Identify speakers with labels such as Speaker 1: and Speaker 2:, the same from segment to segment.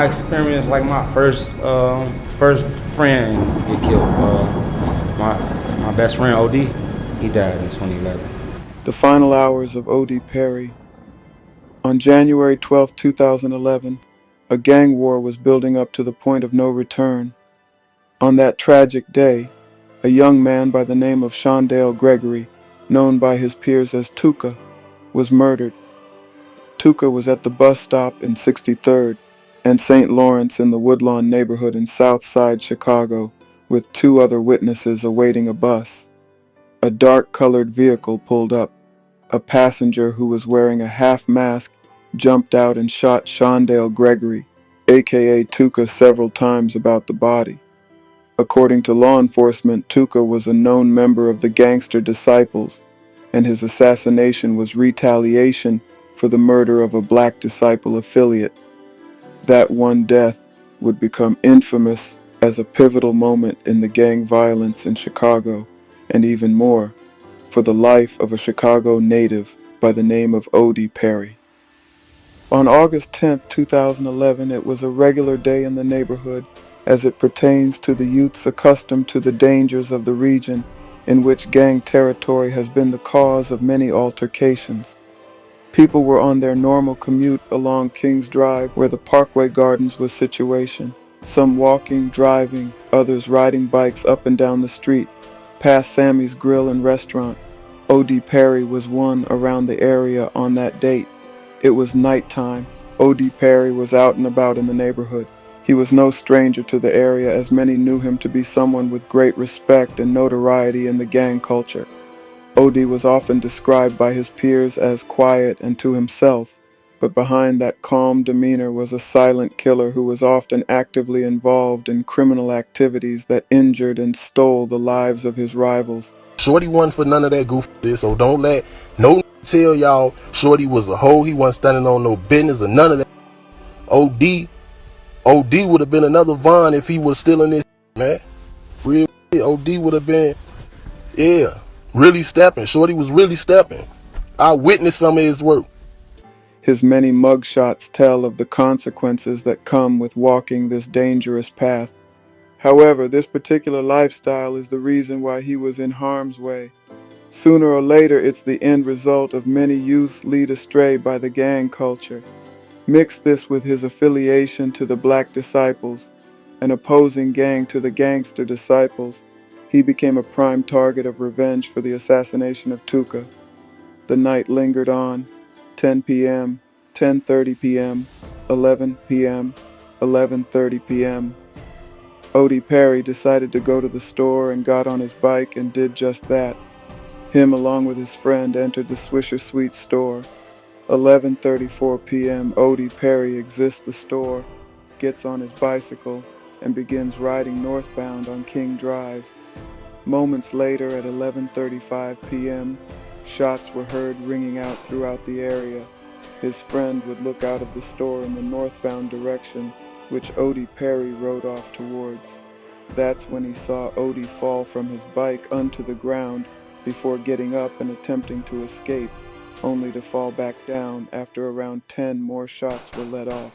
Speaker 1: I experienced like my first friend get killed. My best friend Odee, he died in 2011.
Speaker 2: The final hours of Odee Perry. On January 12, 2011, a gang war was building up to the point of no return. On that tragic day, a young man by the name of Shondale Gregory, known by his peers as Tooka, was murdered. Tooka was at the bus stop in 63rd and St. Lawrence in the Woodlawn neighborhood in South Side Chicago with two other witnesses awaiting a bus. A dark-colored vehicle pulled up. A passenger who was wearing a half-mask jumped out and shot Shondale Gregory, aka Tooka, several times about the body. According to law enforcement, Tooka was a known member of the gangster Disciples, and his assassination was retaliation for the murder of a Black Disciple affiliate. That one death would become infamous as a pivotal moment in the gang violence in Chicago, and even more, for the life of a Chicago native by the name of Odee Perry. On August 10, 2011, it was a regular day in the neighborhood as it pertains to the youths accustomed to the dangers of the region in which gang territory has been the cause of many altercations. People were on their normal commute along Kings Drive where the Parkway Gardens was situation, some walking, driving, others riding bikes up and down the street, past Sammy's Grill and Restaurant. Odee Perry was one around the area on that date. It was nighttime. Odee Perry was out and about in the neighborhood. He was no stranger to the area as many knew him to be someone with great respect and notoriety in the gang culture. Odee was often described by his peers as quiet and to himself, but behind that calm demeanor was a silent killer who was often actively involved in criminal activities that injured and stole the lives of his rivals.
Speaker 3: Shorty wasn't for none of that goofy shit, so don't let no tell y'all Shorty was a hoe, he wasn't standing on no business or none of that. OD would have been another Vaughn if he was still in this shit, man. Real shit, OD would have been, yeah, really stepping. Shorty was really stepping. I witnessed some of his work.
Speaker 2: His many mugshots tell of the consequences that come with walking this dangerous path. However, this particular lifestyle is the reason why he was in harm's way. Sooner or later, it's the end result of many youths led astray by the gang culture. Mix this with his affiliation to the Black Disciples, an opposing gang to the gangster Disciples. He became a prime target of revenge for the assassination of Tooka. The night lingered on. 10 p.m., 10:30 p.m., 11 p.m., 11:30 p.m. Odee Perry decided to go to the store and got on his bike and did just that. Him along with his friend entered the Swisher Sweets store. 11:34 p.m. Odee Perry exits the store, gets on his bicycle, and begins riding northbound on King Drive. Moments later at 11:35 p.m., shots were heard ringing out throughout the area. His friend would look out of the store in the northbound direction, which Odee Perry rode off towards. That's when he saw Odee fall from his bike onto the ground before getting up and attempting to escape, only to fall back down after around 10 more shots were let off.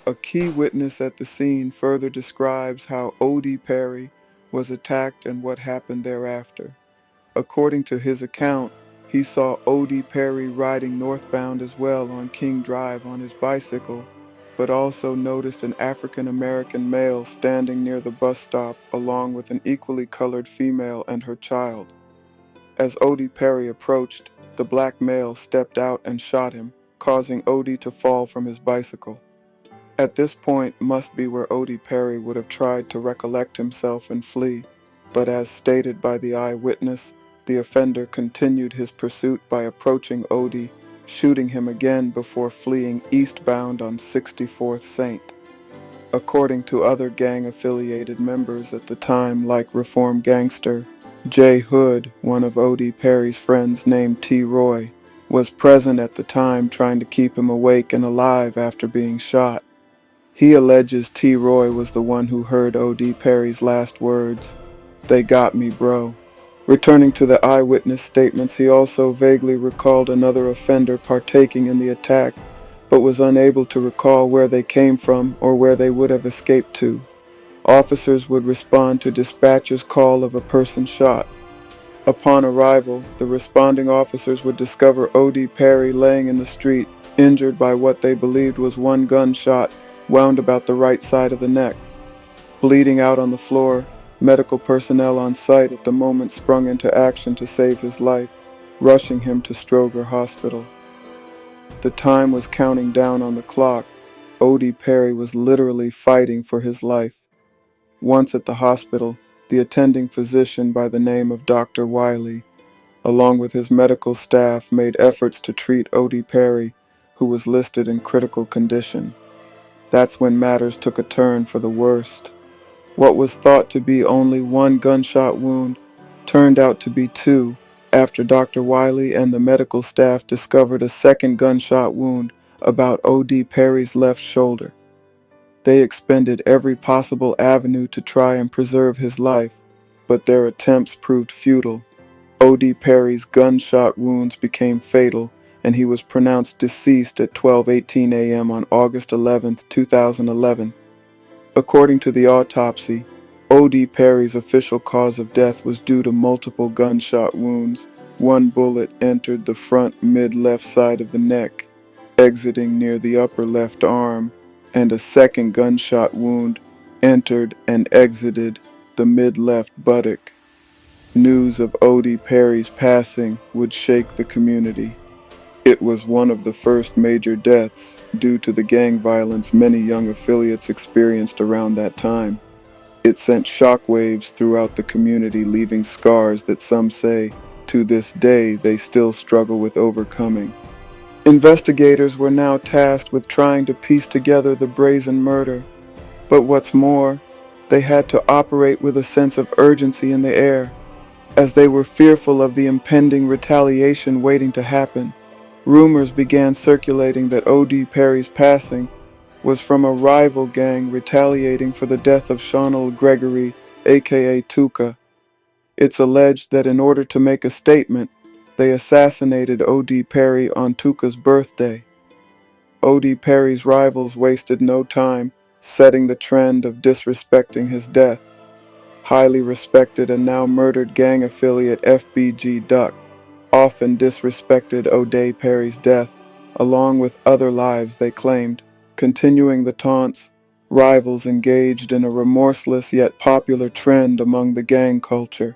Speaker 2: A key witness at the scene further describes how Odee Perry was attacked and what happened thereafter. According to his account, he saw Odee Perry riding northbound as well on King Drive on his bicycle, but also noticed an African-American male standing near the bus stop along with an equally colored female and her child. As Odee Perry approached, the black male stepped out and shot him, causing Odee to fall from his bicycle. At this point must be where Odee Perry would have tried to recollect himself and flee, but as stated by the eyewitness, the offender continued his pursuit by approaching Odee, shooting him again before fleeing eastbound on 64th St. According to other gang-affiliated members at the time like Reform Gangster, J. Hood, one of Odee Perry's friends named T. Roy, was present at the time trying to keep him awake and alive after being shot. He alleges T. Roy was the one who heard Odee Perry's last words, "They got me, bro." Returning to the eyewitness statements, he also vaguely recalled another offender partaking in the attack, but was unable to recall where they came from or where they would have escaped to. Officers would respond to dispatcher's call of a person shot. Upon arrival, the responding officers would discover Odee Perry laying in the street, injured by what they believed was one gunshot, wound about the right side of the neck. Bleeding out on the floor, medical personnel on site at the moment sprung into action to save his life, rushing him to Stroger Hospital. The time was counting down on the clock. Odee Perry was literally fighting for his life. Once at the hospital, the attending physician by the name of Dr. Wiley, along with his medical staff, made efforts to treat Odee Perry, who was listed in critical condition. That's when matters took a turn for the worst. What was thought to be only one gunshot wound turned out to be two, after Dr. Wiley and the medical staff discovered a second gunshot wound about Odee Perry's left shoulder. They expended every possible avenue to try and preserve his life, but their attempts proved futile. Odee Perry's gunshot wounds became fatal, and he was pronounced deceased at 12:18 a.m. on August 11, 2011. According to the autopsy, Odee Perry's official cause of death was due to multiple gunshot wounds. One bullet entered the front mid-left side of the neck, exiting near the upper left arm, and a second gunshot wound entered and exited the mid-left buttock. News of Odee Perry's passing would shake the community. It was one of the first major deaths due to the gang violence many young affiliates experienced around that time. It sent shockwaves throughout the community, leaving scars that some say, to this day, they still struggle with overcoming. Investigators were now tasked with trying to piece together the brazen murder. But what's more, they had to operate with a sense of urgency in the air, as they were fearful of the impending retaliation waiting to happen. Rumors began circulating that Odee Perry's passing was from a rival gang retaliating for the death of Shondale Gregory, aka Tooka. It's alleged that in order to make a statement, they assassinated Odee Perry on Tooka's birthday. Odee Perry's rivals wasted no time, setting the trend of disrespecting his death. Highly respected and now murdered gang affiliate FBG Duck often disrespected Odee Perry's death, along with other lives they claimed. Continuing the taunts, rivals engaged in a remorseless yet popular trend among the gang culture.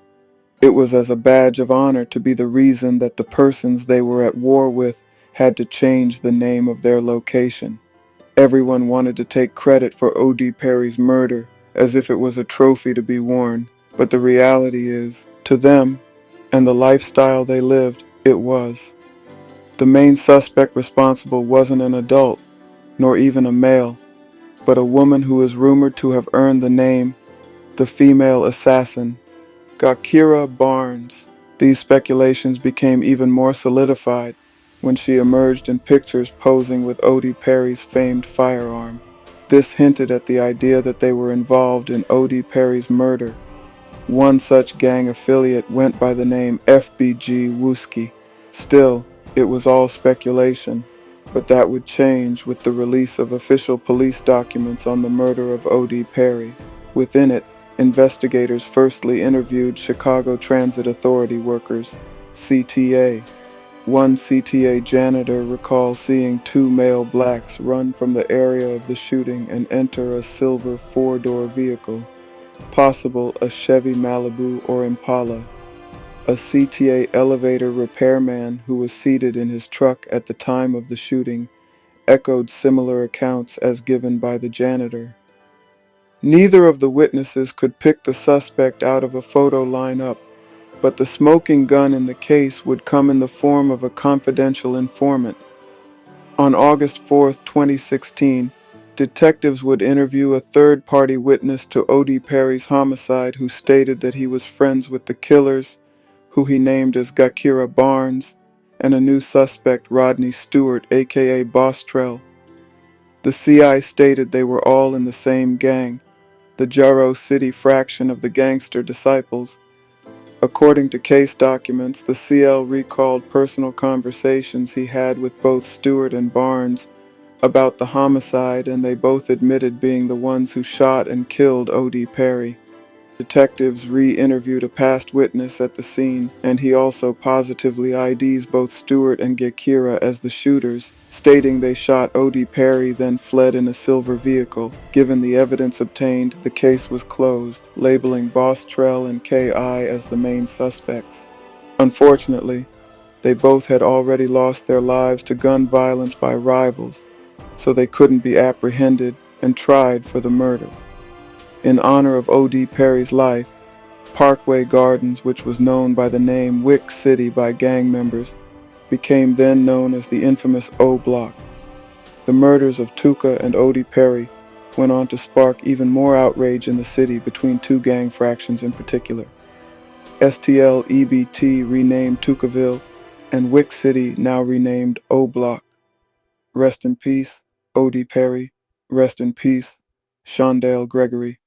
Speaker 2: It was as a badge of honor to be the reason that the persons they were at war with had to change the name of their location. Everyone wanted to take credit for Odee Perry's murder, as if it was a trophy to be worn, but the reality is, to them, and the lifestyle they lived, it was. The main suspect responsible wasn't an adult, nor even a male, but a woman who is rumored to have earned the name, the female assassin, Gakira Barnes. These speculations became even more solidified when she emerged in pictures posing with Odee Perry's famed firearm. This hinted at the idea that they were involved in Odee Perry's murder. One such gang affiliate went by the name FBG Wooski. Still, it was all speculation, but that would change with the release of official police documents on the murder of Odee Perry. Within it, investigators firstly interviewed Chicago Transit Authority workers, CTA. One CTA janitor recalls seeing two male blacks run from the area of the shooting and enter a silver four-door vehicle, possible a Chevy Malibu or Impala. A CTA elevator repairman who was seated in his truck at the time of the shooting echoed similar accounts as given by the janitor. Neither of the witnesses could pick the suspect out of a photo lineup, but the smoking gun in the case would come in the form of a confidential informant. On August 4, 2016, detectives would interview a third-party witness to Odee Perry's homicide who stated that he was friends with the killers, who he named as Gakira Barnes, and a new suspect, Rodney Stewart, aka Bostrell. The CI stated they were all in the same gang, the Jarrow City fraction of the Gangster Disciples. According to case documents, the CL recalled personal conversations he had with both Stewart and Barnes about the homicide, and they both admitted being the ones who shot and killed Odee Perry. Detectives re-interviewed a past witness at the scene, and he also positively IDs both Stewart and Gekira as the shooters, stating they shot Odee Perry then fled in a silver vehicle. Given the evidence obtained, the case was closed, labeling Boss Trell and K.I. as the main suspects. Unfortunately, they both had already lost their lives to gun violence by rivals, so they couldn't be apprehended and tried for the murder. In honor of Odee Perry's life, Parkway Gardens, which was known by the name Wick City by gang members, became then known as the infamous O-Block. The murders of Tooka and Odee Perry went on to spark even more outrage in the city between two gang fractions in particular. STL EBT renamed Tookaville, and Wick City now renamed O-Block. Rest in peace, Odee Perry. Rest in peace, Shondale Gregory.